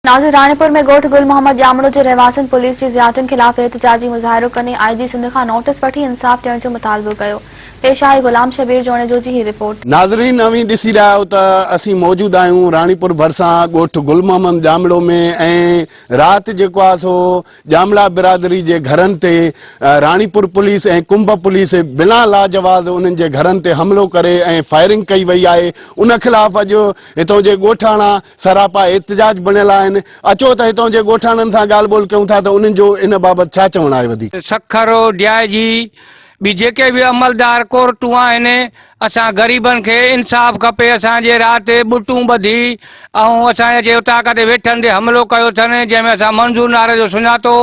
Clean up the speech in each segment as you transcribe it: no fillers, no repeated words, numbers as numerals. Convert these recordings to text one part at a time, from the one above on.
नाज़िर रानीपुर में गोठ गुल मोहम्मद जामड़ो के रहवासन पुलिस की ज़ियादतियुनि खिलाफ़ एहतजाजी मुज़ाहिरो कंदे आईजी सिंध खां नोटिस वठी इंसाफ़ ॾियण जो मुतालबो कयो। पेश आहे गुलाम शबीर जोणे जो जी रिपोर्ट। नाज़रीन अवी ॾिसी रहा हो तो असी मौजूद आहियूं रानीपुर भरसा गोठ गुल मोहम्मद जामड़ो में रात जेको आहे सो जामड़ा बिरादरी के घरन ते रानीपुर पुलिस ए कुंभ पुलिस बिना लाजवाब उन्हनि जे घरन ते हमलो करे फायरिंग कई वही है। उन खिलाफ़ अॼु हितों जे ॻोठाणा सरापा एहतजाज बणियल आहिनि। अचो त हितों जे ॻोठाणनि सां ॻाल्हि ॿोल कयूं था तो उन्हनि जो इन बाबत छा चवणु आहे। वधीक सखरो ड्याजी भी जेके भी अमलदार कोर्टू आहिनि असां गरीबन के इंसाफ़ खपे। असांजे रात बुटूं बधी ऐं असांजे उतां काथे वेठनि ते हमलो कयो अथनि जंहिंमें असां मंज़ूर नारे जो सुञातो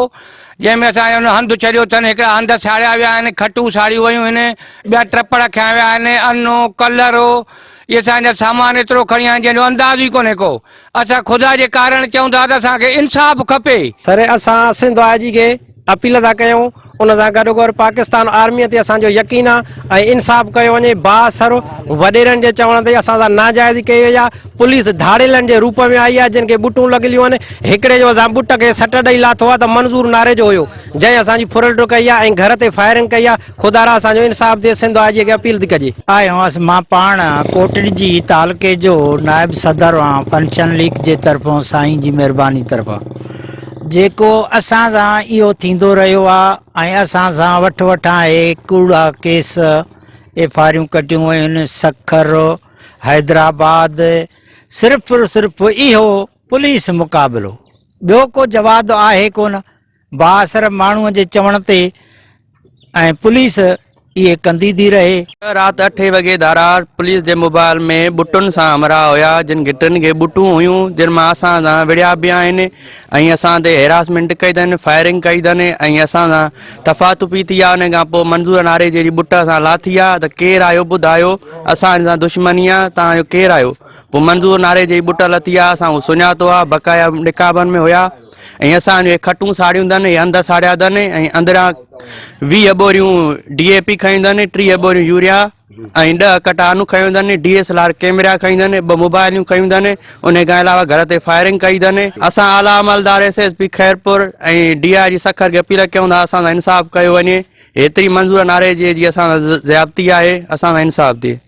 जंहिंमें असांजो हुन हंधु छॾियो अथनि। हिकिड़ा हंध साड़िया विया आहिनि, खटूं साड़ियूं वयूं आहिनि, ॿिया ट्रपड़ खया विया आहिनि, अनो कलरो ये असांजा सामान एतिरो खणी आहिनि जंहिंजो अंदाज़ ई कोन्हे को। असां ख़ुदा जे कारण चऊं था त असांखे इंसाफ़ खपे। सर असां सिंध आईजी के अपील था कयूं उन सां गॾोगॾु पाकिस्तान आर्मीअ ते असांजो यकीन आहे ऐं इंसाफ़ कयो वञे। बाअसर वॾेरनि जे चवण ते असां सां नाजाइज़ी कई वई आहे। पुलिस धाड़ेलनि जे रूप में आई आहे जिन खे बुटूं लॻलियूं आहिनि। हिकिड़े जो असां बुट खे सट ॾेई लाथो आहे त मंज़ूर नारे जो हुयो जंहिं असांजी फुरल्ट कई आहे ऐं घर ते फायरिंग कई आहे। ख़ुदा रा असांजो इंसाफ़ थिए। सिंध आईजी खे अपील थी कजे। आयो हुअसि मां पाण कोटड़ी जी तालुके जो नायब सदर आहियां फंक्शन लीग जे तरफ़ों साईं जी महिरबानी तरफ़ां जेको असां सां इहो थींदो रहियो आहे ऐं असां सां वठि आहे कूड़ा केस एफआईआरियूं कटियूं वयूं आहिनि। सखर हैदराबाद सिर्फ़ु इहो पुलिस मुक़ाबिलो ॿियो को जवाब आहे कोन। बाअसर माण्हूअ जे चवण ते ऐं पुलिस ये कंदी थी रहे। रात 8 वगे धारा पुलिस के मोबाइल में बुटन से हमरा होया जिन गिटन के बुटू हुयूं जिन में असा विड़िया भी आहिनि ऐं असां ते हेरासमेंट कई अथनि, फायरिंग कई अथनि ऐं असां सां तफ़ातुफ़ी थी आहे। उन खां पोइ मंज़ूर नारे जी बुट सां लाथी आहे त केरु आयो ॿुधायो असां सां दुश्मनी आहे तव्हांजो केरु आयो। पोइ मंज़ूर नारे जी बुट लथी आहे असां सुञातो आहे बकाया निकाबनि में हुया ऐं असां खटूं साड़ियूं अथनि हंध साड़िया अथनि ऐं अंदरां 20 बोरियूं DAP खयूं अथनि, 30 बोरियूं यूरिया ऐं 10 कटा अनु खयूं अथनि, DSLR कैमरा खयूं अथनि, 2 मोबाइलियूं खयूं अथनि। उन खां अलावा घर ते फायरिंग कई अथनि। असां आला अमलदार SSP खैरपुर ऐं DIG सखर खे अपील कयूं था असां सां इंसाफ़ कयो वञे। हेतिरी मंज़ूर नारे जी असां ज़्यादती आहे, असां सां इंसाफ़ थिए।